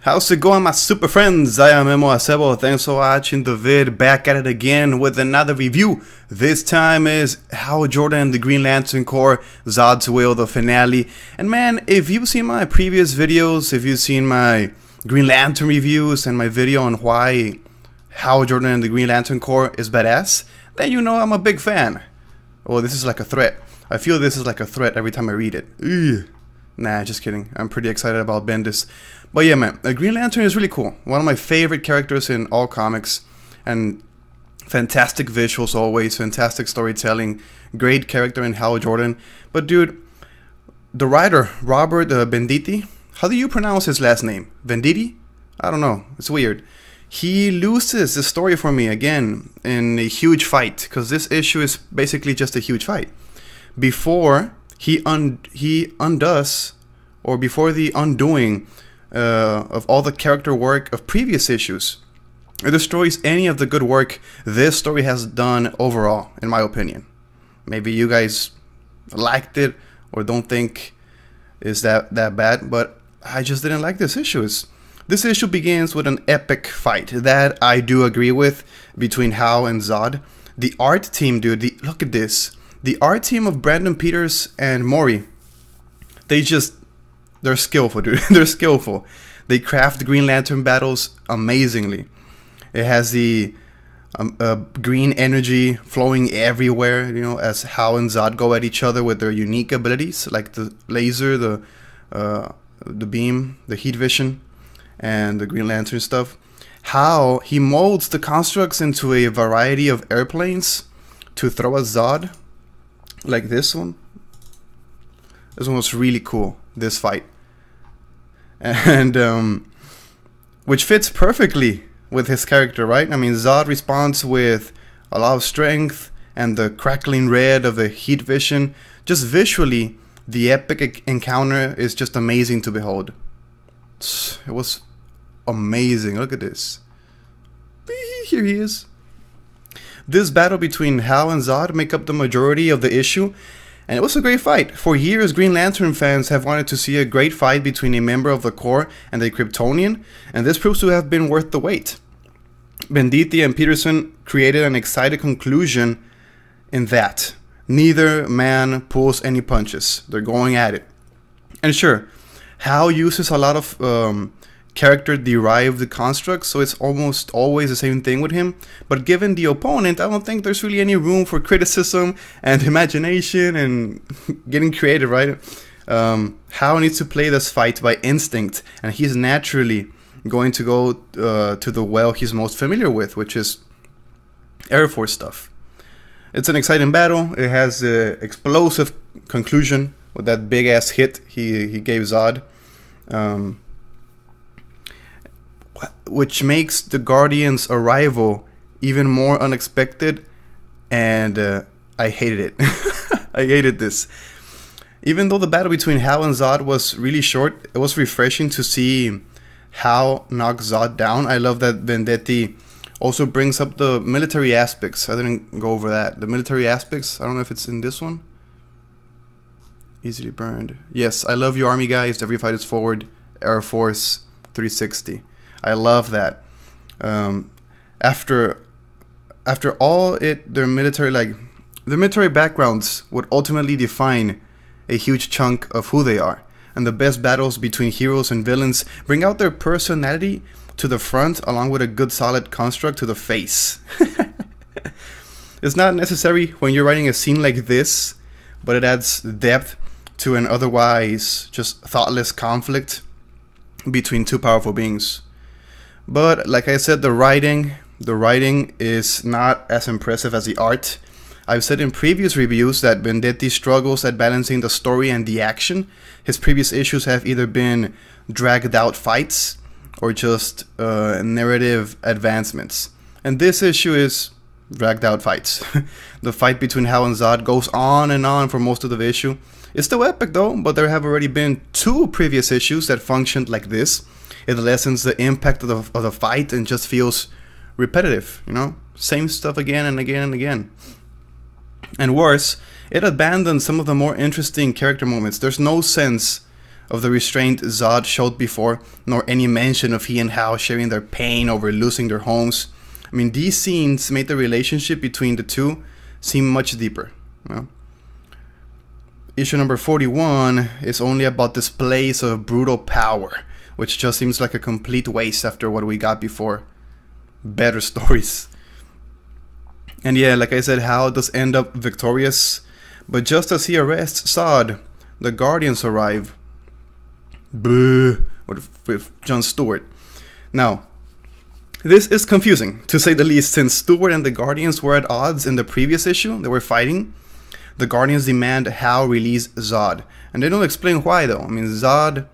How's it going, my super friends? I am Memo Acebo. Thanks for watching the vid. Back at it again with another review. This time is Hal Jordan and the Green Lantern Corps, Zod's Will, the finale. And man, if you've seen my previous videos, if you've seen my Green Lantern reviews and my video on why Hal Jordan and the Green Lantern Corps is badass, then you know I'm a big fan. Oh, this is like a threat. I feel this is like a threat every time I read it. Ugh. Nah, just kidding. I'm pretty excited about Bendis. But yeah, man, the Green Lantern is really cool. One of my favorite characters in all comics. And fantastic visuals always, fantastic storytelling, great character in Hal Jordan. But dude, the writer, Robert Venditti, how do you pronounce his last name? Venditti? I don't know. It's weird. He loses the story for me again in a huge fight. Because this issue is basically just a huge fight. Before he undoes, or before the undoing of all the character work of previous issues, it destroys any of the good work this story has done overall, in my opinion. Maybe you guys liked it or don't think is that bad, but I just didn't like this issue. This issue begins with an epic fight that I do agree with between Hal and Zod. The art team, dude, look at this. The art team of Brandon Peters and Mori, they're skillful, dude. They're skillful. They craft Green Lantern battles amazingly. It has the green energy flowing everywhere, you know, as Hal and Zod go at each other with their unique abilities, like the laser, the beam, the heat vision, and the Green Lantern stuff. Hal, he molds the constructs into a variety of airplanes to throw at Zod, like this one. This one was really cool, this fight. And which fits perfectly with his character, right? I mean, Zod responds with a lot of strength and the crackling red of the heat vision. Just visually, the epic encounter is just amazing to behold. It was amazing. Look at this. Here he is. This battle between Hal and Zod make up the majority of the issue. And it was a great fight. For years, Green Lantern fans have wanted to see a great fight between a member of the Corps and a Kryptonian, and this proves to have been worth the wait. Venditti and Peterson created an exciting conclusion in that neither man pulls any punches. They're going at it. And sure, Hal uses a lot of character-derived constructs, so it's almost always the same thing with him. But given the opponent, I don't think there's really any room for criticism and imagination and getting creative, right? Hal needs to play this fight by instinct, and he's naturally going to go to the well he's most familiar with, which is Air Force stuff. It's an exciting battle. It has an explosive conclusion with that big-ass hit he gave Zod. Which makes the Guardians' arrival even more unexpected, and I hated it. I hated this. Even though the battle between Hal and Zod was really short, it was refreshing to see Hal knock Zod down. I love that Venditti also brings up the military aspects. I didn't go over that. The military aspects, I don't know if it's in this one. Easily burned. Yes, I love you, Army guys. Every fight is forward. Air Force 360. I love that. After all their military backgrounds would ultimately define a huge chunk of who they are. And the best battles between heroes and villains bring out their personality to the front along with a good solid construct to the face. It's not necessary when you're writing a scene like this, but it adds depth to an otherwise just thoughtless conflict between two powerful beings. But like I said, the writing is not as impressive as the art. I've said in previous reviews that Venditti struggles at balancing the story and the action. His previous issues have either been dragged out fights or just narrative advancements. And this issue is dragged out fights. The fight between Hal and Zod goes on and on for most of the issue. It's still epic though, but there have already been 2 previous issues that functioned like this. It lessens the impact of the fight and just feels repetitive, you know? Same stuff again and again and again. And worse, it abandons some of the more interesting character moments. There's no sense of the restraint Zod showed before, nor any mention of he and Hal sharing their pain over losing their homes. I mean, these scenes made the relationship between the two seem much deeper. You know? Issue number 41 is only about displays of brutal power, which just seems like a complete waste after what we got before. Better stories. And yeah, like I said, Hal does end up victorious, but just as he arrests Zod, the Guardians arrive. Boo, with Jon Stewart. Now, this is confusing, to say the least, since Stewart and the Guardians were at odds in the previous issue. They were fighting. The Guardians demand Hal release Zod, and they don't explain why though. I mean, Zod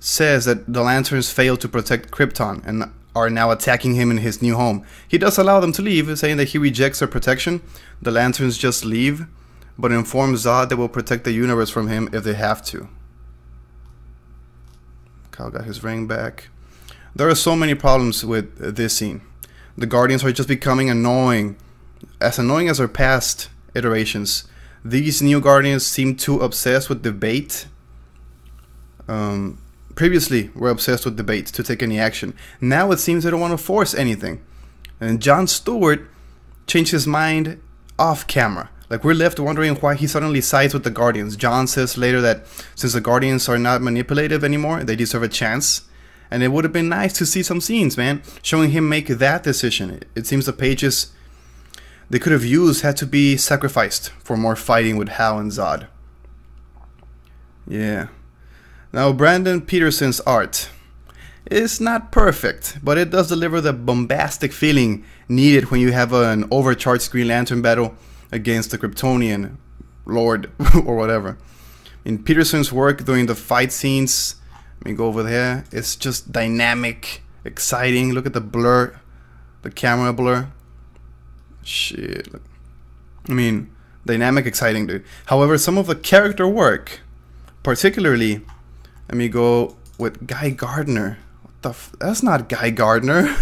says that the Lanterns failed to protect Krypton and are now attacking him in his new home. He does allow them to leave, saying that he rejects their protection. The Lanterns just leave, but informs Zod they will protect the universe from him if they have to. Kyle got his ring back. There are so many problems with this scene. The Guardians are just becoming annoying as their past iterations. These new Guardians seem too obsessed with debate. Previously were obsessed with debate to take any action. Now it seems they don't want to force anything. And Jon Stewart changed his mind off camera. Like, we're left wondering why he suddenly sides with the Guardians. Jon says later that since the Guardians are not manipulative anymore, they deserve a chance. And it would have been nice to see some scenes, man, showing him make that decision. It seems the pages they could have used had to be sacrificed for more fighting with Hal and Zod. Yeah. Now, Brandon Peterson's art is not perfect, but it does deliver the bombastic feeling needed when you have an overcharged Green Lantern battle against the Kryptonian Lord or whatever. In Peterson's work during the fight scenes, let me go over there, it's just dynamic, exciting. Look at the blur, the camera blur. Shit. I mean, dynamic, exciting, dude. However, some of the character work, particularly, let me go with Guy Gardner. What the that's not Guy Gardner.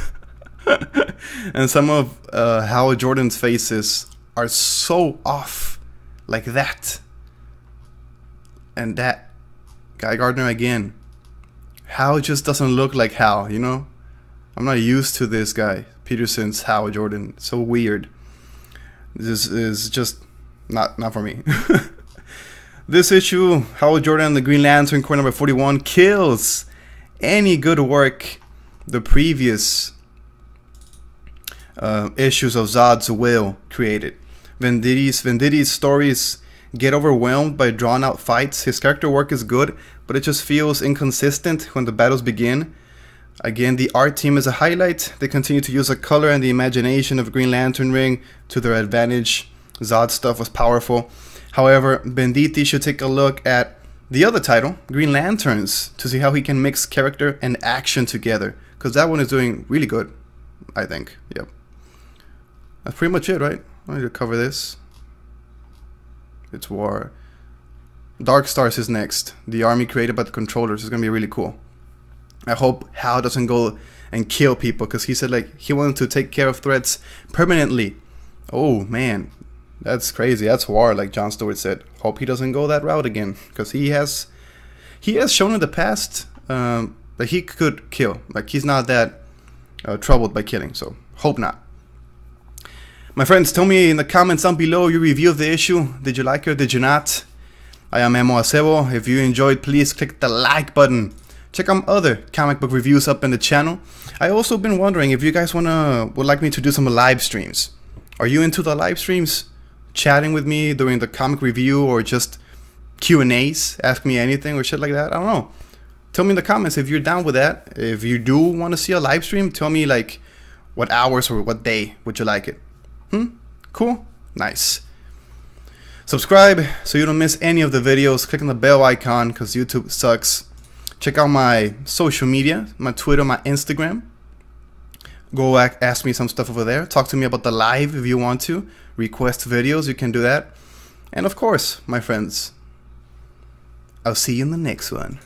And some of Hal Jordan's faces are so off, like that. And that Guy Gardner again. Hal just doesn't look like Hal, you know? I'm not used to this guy, Peterson's Hal Jordan. So weird. This is just not for me. This issue, Hal Jordan and the Green Lantern, Corps number 41, kills any good work the previous issues of Zod's Will created. Venditti's stories get overwhelmed by drawn out fights. His character work is good, but it just feels inconsistent when the battles begin. Again, the art team is a highlight. They continue to use the color and the imagination of Green Lantern Ring to their advantage. Zod's stuff was powerful. However, Venditti should take a look at the other title, Green Lanterns, to see how he can mix character and action together. Because that one is doing really good, I think. Yep. That's pretty much it, right? I need to cover this. It's war. Dark Stars is next. The army created by the controllers is going to be really cool. I hope Hal doesn't go and kill people, because he said like he wanted to take care of threats permanently. Oh man, that's crazy. That's war, like Jon Stewart said. Hope he doesn't go that route again, because he has shown in the past that he could kill. Like, he's not that troubled by killing, so hope not. My friends, tell me in the comments down below your review of the issue. Did you like it or did you not? I am Memo Acebo. If you enjoyed, please click the like button. Check out other comic book reviews up in the channel. I also been wondering if you guys would like me to do some live streams. Are you into the live streams? Chatting with me during the comic review, or just Q&As, ask me anything or shit like that? I don't know. Tell me in the comments if you're down with that. If you do want to see a live stream, tell me like what hours or what day would you like it. Cool? Nice. Subscribe so you don't miss any of the videos. Click on the bell icon because YouTube sucks. Check out my social media, my Twitter, my Instagram. Go ask me some stuff over there. Talk to me about the live if you want to. Request videos, you can do that. And of course, my friends, I'll see you in the next one.